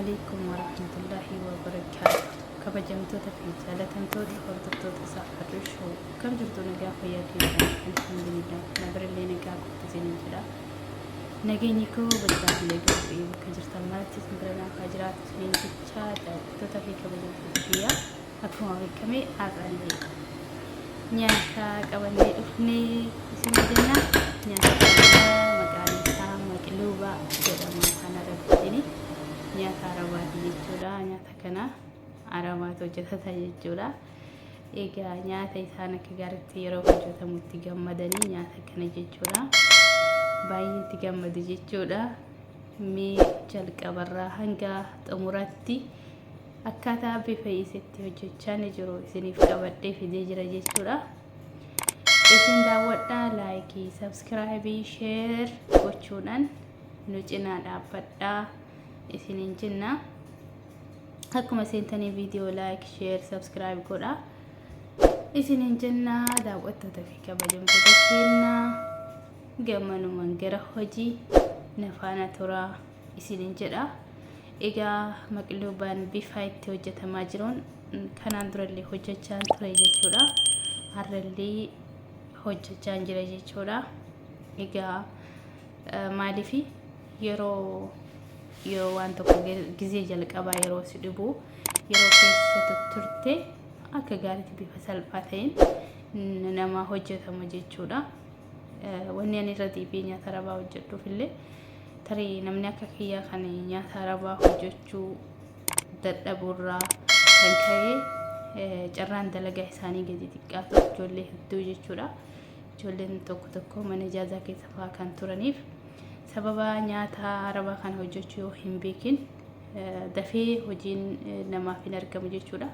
عليكم ورحمة الله وبركاته. كبجمتوتا في جالتمتوتا هردتوتا سافر شو كم جرتو نجا فيا كيف الحمد لله نبر اللي نجا كنت زين جدا نجينيكو بالذات اللي قلبي كجرت مالتي سمبرنا كجرات سنين كتشا توتا في كبجمتوتا فيا أكون كمي أغني نياتا كبني أفني اسم جنة نياتا مكاني سام مقلوبة جدا مكانا رفتني nyaata arabaati jechuudha. Nyaata kana arabaatu hojjetata jechuudha. Egaa nyaata isaan akka gaariitti yeroo hojjetamutti gammadanii nyaata kana jechuudha. Baay'ee itti gammadu jechuudha. Mee jalqabarraa hanga xumuraatti akkaataa bifa isaatti hojjechaa jiru isiniif qabadhee fidee jira jechuudha. Isin daawwadhaa, laayikii, sabskiraayibii, sheer gochuudhaan nu cinaa dhaabbadhaa. isinin jenna akkuma seentanii viidiyoo laayik sheer sabskiraayib godhaa isinin jenna daawwattoota fi kabajamtoota keenya gammanumaan gara hojii nafaana turaa isinin jedha. Egaa maqluubaan bifa itti hojjetamaa jiruun kanaan durallee hojjechaan ture jechuudha. Har'allee hojjechaan jira jechuudha. Egaa maaliif yeroo waan tokko gizee jalqabaa yeroo si dhibu yeroo keessa turte akka gaariitti bifa salphaa ta'een nama hojjetamu jechuudha. Wanni ani irratti fi nyaata arabaa hojjedhuuf illee tarii namni akka kiyyaa kan nyaata arabaa hojjechuu dadhaburraa kan ka'e carraan dalagaa isaanii gadi xiqqaatu ijoollee hedduu jechuudha. Ijoolleen tokko mana ijaazaa keessa fa'aa kan turaniif sababa nyaata arabaa kana hojjechuu yoo hin beekin dafee hojiin namaaf hin argamu jechuudha.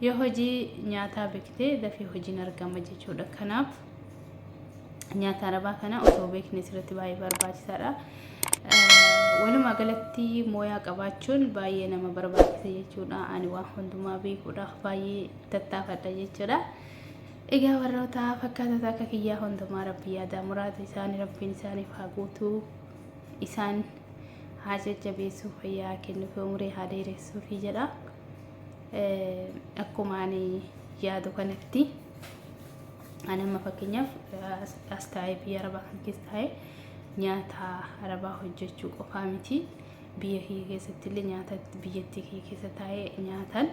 Yoo hojii nyaataa beektee dafee hojiin argama jechuudha. Kanaaf nyaata arabaa kana osoo beekne sirriitti baay'ee barbaachisaadha. Walumaa galatti mooyaa qabaachuun baay'ee nama barbaachisa jechuudha. Ani waan hundumaa beekuudhaaf baay'ee tattaafadha jechuudha. Egaa warroota fakkaatota akka kiyyaa hundumaa rabbii yaada muraata isaanii rabbiin isaaniif haa guutuu, isaan haa jajjabeessuu, fayyaa kennuuf, umurii haa dheeressuuf jedha. Akkuma ani yaadu kanatti ani amma fakkeenyaaf as taa'ee biyya arabaa kan keessa taa'ee nyaata arabaa hojjechuu qofaa miti. Biyya kiyya keessatti illee nyaata biyyattii kiyya keessa taa'ee nyaatan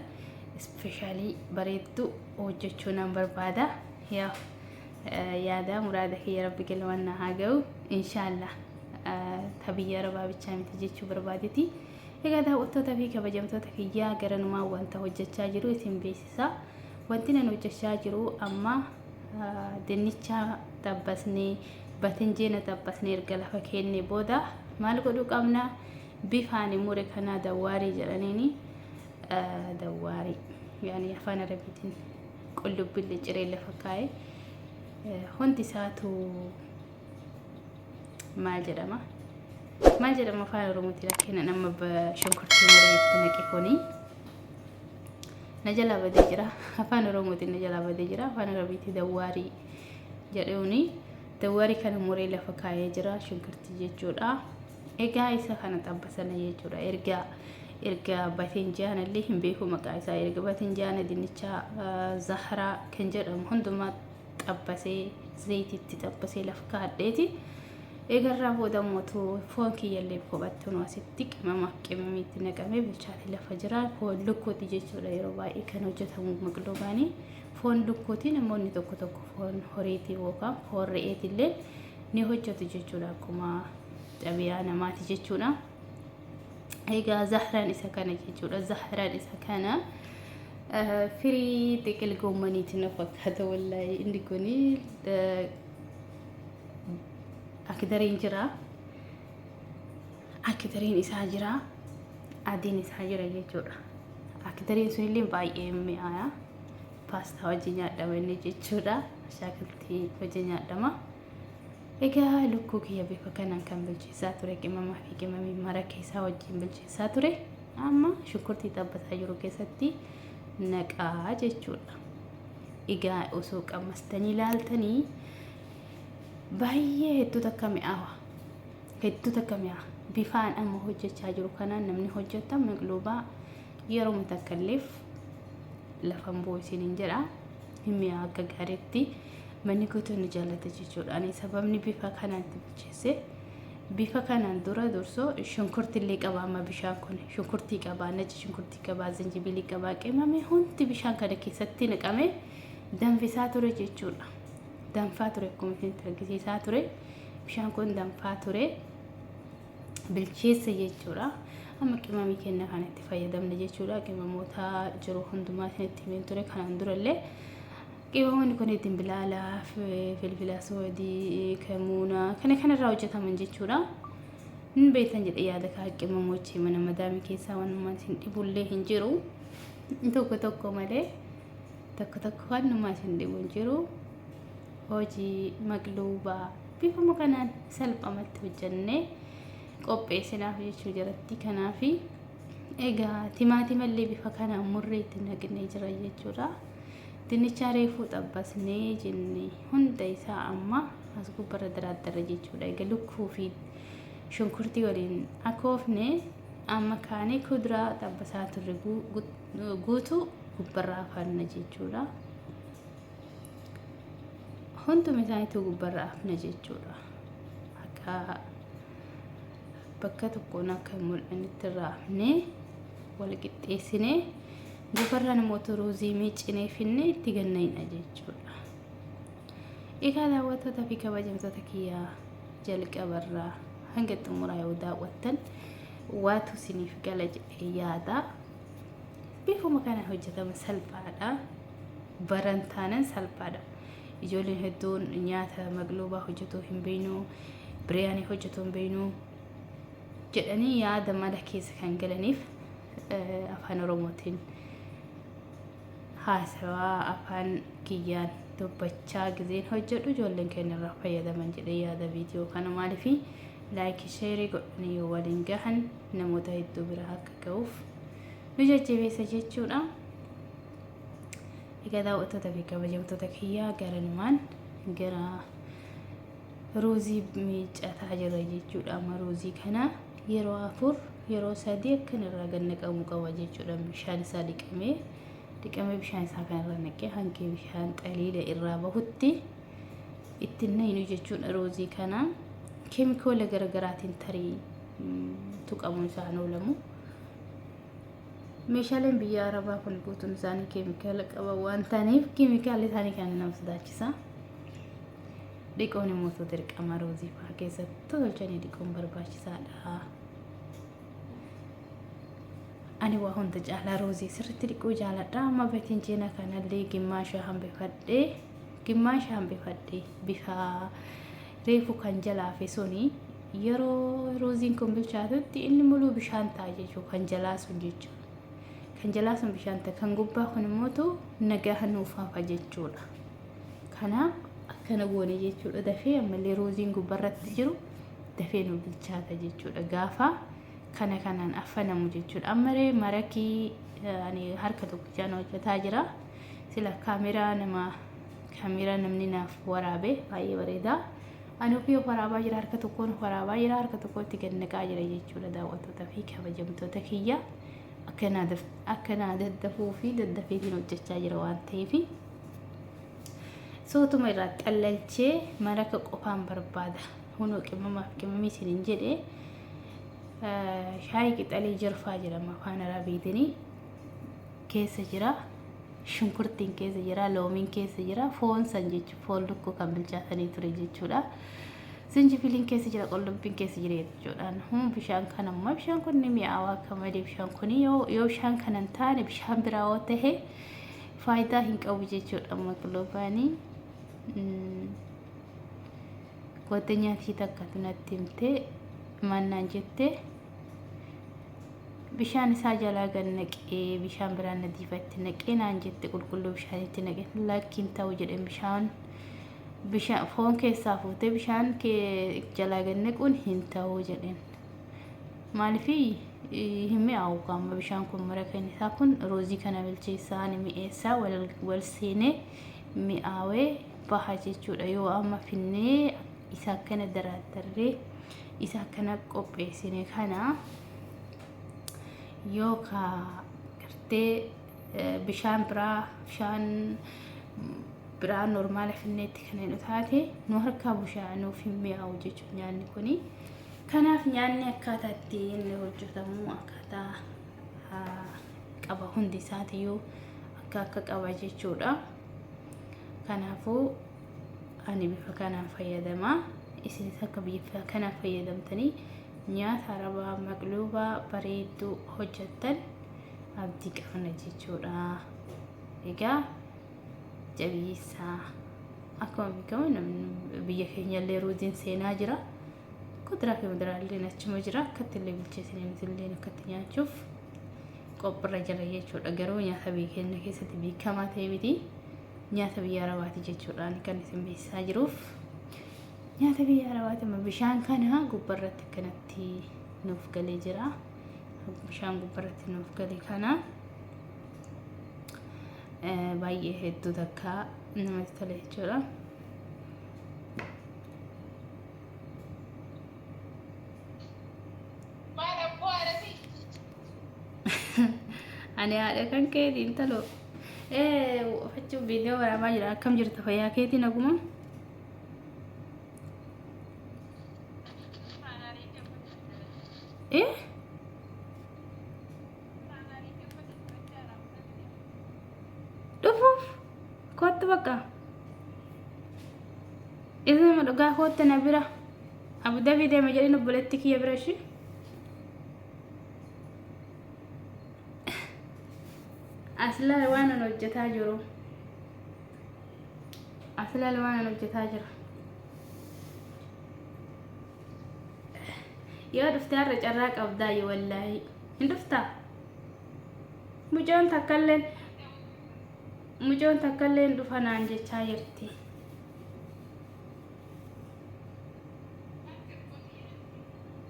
especially bareedduu hojjechuu nan barbaada. Yaada muraada kiyya rabbi galmanna haa ga'u inshallah. Biyya arabaa bichaa miti jechuu barbaadeeti. Egaa daawwattoota fi kabajamtoota kiyyaa garanumaa wanta hojjechaa jiru isin beeksisa. Wanti nan hojjechaa jiru amma dinnicha tabbasnee batinjeena tabbasnee erga lafa kennee booda maal godhuu qabna? Bifaan mure kana dawaarii jedhaniini dawaarii yaani afaan arabiitiin qullubbii ciree lafa kaa'e hundi isaatu maal jedhama afaan oromootiin akkana nama shunkurtii muree itti naqe kuni na jalaa badee jira. Afaan oromootiin na jalaa badee jira. Afaan arabiitiin dawaarii jedhuuni dawaarii kana muree lafa kaa'ee jira shunkurtii jechuudha. Egaa isa kana tabbasana jechuudha. erga batinjaan illee hin beeku maqaa isaa. Erga batinjaan dinnicha zahraa kan jedhamu hundumaa tabbasee zayititti tabbasee lafa kaa'adheeti. Egarraa booda mootu foon kiyyallee kophattu nu asitti qimamiitti naqamee bilchaatee lafa jira. Foon lukkuuti jechuudha. Yeroo baay'ee kan hojjetamu maqluubaanii foon lukkuutiin namoonni tokko foon horiitii yookaan foon re'eetii illee ni hojjetu jechuudha. Akkuma xabiyaa namaati jechuudha. Egaa zahraan isa kana jechuudha. Zahraan isa kana firii xiqil goomaniitiin na fakkaata wallahi. Inni kuni akidariin jira. Akidariin isaa jira. Adiin isaa jira jechuudha. Akidariin sun illee baay'ee mi'aayaa. Paastaa wajjin nyaadhama inni jechuudha. Shaakiltii wajjin nyaadhama. Egaa lukkuu kiyya bifa kanaan kan bilcheessaa ture qimamaa fi qimamii mara keessaa wajjin bilcheessaa ture. Amma shunkurtii tabbasaa jiru keessatti naqaa jechuudha. Egaa osoo qammastanii ilaaltanii baay'ee hedduu takka mi'aawa. bifaan amma hojjechaa jiru kanaan namni hojjeta maqluubaa yeroo mutakalleef lafan boosiniin jedha himmiyaa akka gaariitti manni guutuun jaalata jechuudha. Ani sababni bifa kanaan bilcheesse bifa kanaan dura dursoo shunkurtii qaba amma bishaan kun shunkurtii qaba nachi shunkurtii qaba zanjibilii qaba qimame hundi bishaan kana keessatti naqame danfisaa ture jechuudha. Danfaa ture akkuma isin argisiisaa ture bishaan kun danfaa ture bilcheesse jechuudha. Amma qimamii kenna kanatti fayyadamne jechuudha. Qimamoota jiru hundumaa isinitti himeen ture kanaan durallee qimamoonni kun ittiin bilaalaa filfila soodii kamuuna kanarraa hojjetaman jechuudha. Hin beektan jedhee yaada kaa qimamochi mana madaamii keessaa waanuma isin dhibullee hin jiru tokko malee tokko waanuma isin dhibu hin jiru. Hojii maqluubaa bifuma kanaan salphamatti hojjennee qopheessinaaf jechuu jiratti. Kanaaf egaa timaatimallee bifa kanaan murree itti naqnee jira jechuudha. Dinnicha reefuu xabbasnee jennee hunda isaa amma as gubbarra daraaddarra jechuudha. Egaa lukkuu fi shunkurtii waliin akoofne amma kaanee kuduraa xabbasaa turre guutuu gubbarraa afanna jechuudha. Hunduma isaaniitu gubbarraa afna jechuudha. Akka bakka tokkoon akka mul'anitti irraa afnee wal qixxeessinee gubbarraa namoota ruuzii miiccinee finne itti gannayna jechuudha. Egaa daawwattoota fi kabajamtoota kiyyaa jalqabarraa hanga xumuraa yoo daawwattan waatu isiniif gala jedhee yaada. Bifuma kana hojjetama salphaadha. Barantaanan salphaadha. Ijoolleen hedduun nyaata maqluubaa hojjetuu hin beeknu, biriyaanii hojjetuu hin beeknu jedhanii yaada mala keessa kan galaniif afaan Oromootiin haasawaa afaan kiyyaan dubbachaa gizeen hojjedhu ijoolleen keenya irraa fayyadaman jedhee yaada viidiyoo kana maaliif laayikii sheerii godhanii yoo waliin gahan namoota hedduu bira akka ga'uuf nu jajjabeessa jechuudha. Egaa daawwattoota fi kabajamtoota kiyyaa garanumaan gara ruuzii miiccataa jira jechuudha. Amma ruuzii kana yeroo 4 yeroo 3 akkanirraa gannaqamu qaba jechuudha. Bishaan isaa dhiqamee bishaan isaa kanarra naqee hanqii bishaan xaliila irraa bahutti ittiin naynu jechuudha. Ruuzii kana keemikoola garaagaraatiin tarii tuqamuun isaan oolamu. Meeshaaleen biyya Arabaa kun guutuun isaanii keemikaala qaba waan ta'aniif keemikaalli isaanii kan nama sodaachisa. Dhiqoon immoo dirqama ruuzii fa'aa keessatti tolchanii dhiquun barbaachisaadha. Ani waa hunda caalaa ruuzii sirriitti dhiquu jaaladha. Amma batiin cina kanallee gimmaasha hambifadhee bifa reefu kan jalaa fi suni yeroo ruuziin kun bilchaatutti inni muluu bishaan ta'a jechuudha. Kan jalaa sun jechuudha. Kan jalaa sun bishaan ta'a. Kan gubbaa kun immoo nagaa nuufaaf jechuudha. Kanaaf akkana goone jechuudha. Dafee ammallee ruuziin gubbarratti jiru dafee nu bilchaata jechuudha. Gaafa kanaan affanamu jechuudha. Ammaree marakii ani harka tokkichaan hojjetaa jira. Sila kaameraa namni naaf waraabe baay'ee bareeda. Ani ofii waraabaa jira harka tokkoon waraabaa jira harka tokkotti gannaqaa jira jechuudha. Daawwattoota fi kabajamtoota kiyya akkanaa daddafuu fi daddafeetiin hojjechaa jira waan ta'eef sootuma irraa xallalchee maraka qofaan barbaada. Hunoo qimamii isiniin jedhee shaayii qixalee jirfaa jedhama afaan Arabiitiin keessa jira. Shunkurtiin keessa jira, loomiin keessa jira, foon san jechuudha. Foon lukkuu kan bilchaatanii ture jechuudha. Zinjifiliin keessa jira, qullubbiin keessa jira jechuudha. Bishaan kan ammoo bishaan kun ni mi'aawaa akka malee bishaan kun yoo bishaan kan hin taane bishaan biraa yoo ta'e faayidaa hin qabu jechuudha. Maqluubaanii ጓደኛtii takka natti himtee mannaan jettee bishaan isaa jalaa gannaqee bishaan biraan nadiifatti naqee naan jette qulqulluu bishaanitti naqee lakkiin ta'u jedheen bishaan foon keessaa fuutee bishaan jalaa gannaquun hin ta'u jedheen. Maaliif hin mi'aawu qaama bishaan kun marakan isaa kun ruuzii kana bilcheessaa ni mi'eessaa wal seenee mi'aawee baha jechuudha. Yoo amma finnee isa akkana daraarree isa kana qopheessine kana yoo ka gartee bishaan biraa normaala finneetti kan hin taate nu harkaa bushaanuuf hin mi'aawu jechuudha nyaanni kuni. Kanaaf nyaanni akkaataa ittiin hojjetamu akkaataa qaba hundi isaatiyyuu akka qaba jechuudha. Kanaafuu ani bifa kanaan fayyadama. Isinis akka bifa kanaan fayyadamtanii nyaata arabaa maqluubaa bareedduu hojjettan abdii qabna jechuudha. Egaa jabeessaa akkuma beekamu namni biyya keenyallee ruuziin seenaa jira. Kuduraa fi muduraaleen achuma jira. Akkatti illee bilcheessanii nutillee akkatti nyaachuuf qophiirra jira jechuudha. Garuu nyaata biyya keenya keessatti beekamaa ta'e miti. Nyaata biyya arabaati jechuudha kan isin beeksisaa jiruuf. Nyaata biyya arabaati amma bishaan kana gubbarratti akkanatti nuuf galee jira. Bishaan gubbarratti nuuf galee kana baay'ee hedduu takka namatti tola jechuudha. Ani haadha kan keetiin taloo fachuun viidiyoo waraabaa jira. Akkam jirta fayyaa keetii naguma? Dhufuuf kottu bakka isa dhugaa kootte na bira abda deema jedhin obboleetti kiyya bira ishee aslaal waan an hojjetaa jiru jira. Yoo dhuftee har'a carraa qabdaa yoo wallaahi hin dhuftaa mucoon takkallee hin dhufa naan jechaa jirti.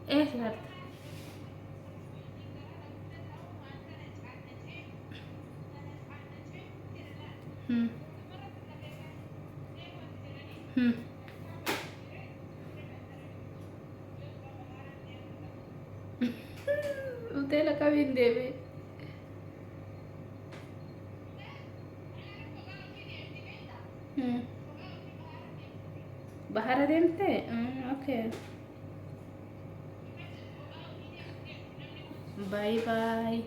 Sirarta hoteela kamiin deeme? Bahara deemte? Okay. Bye bye.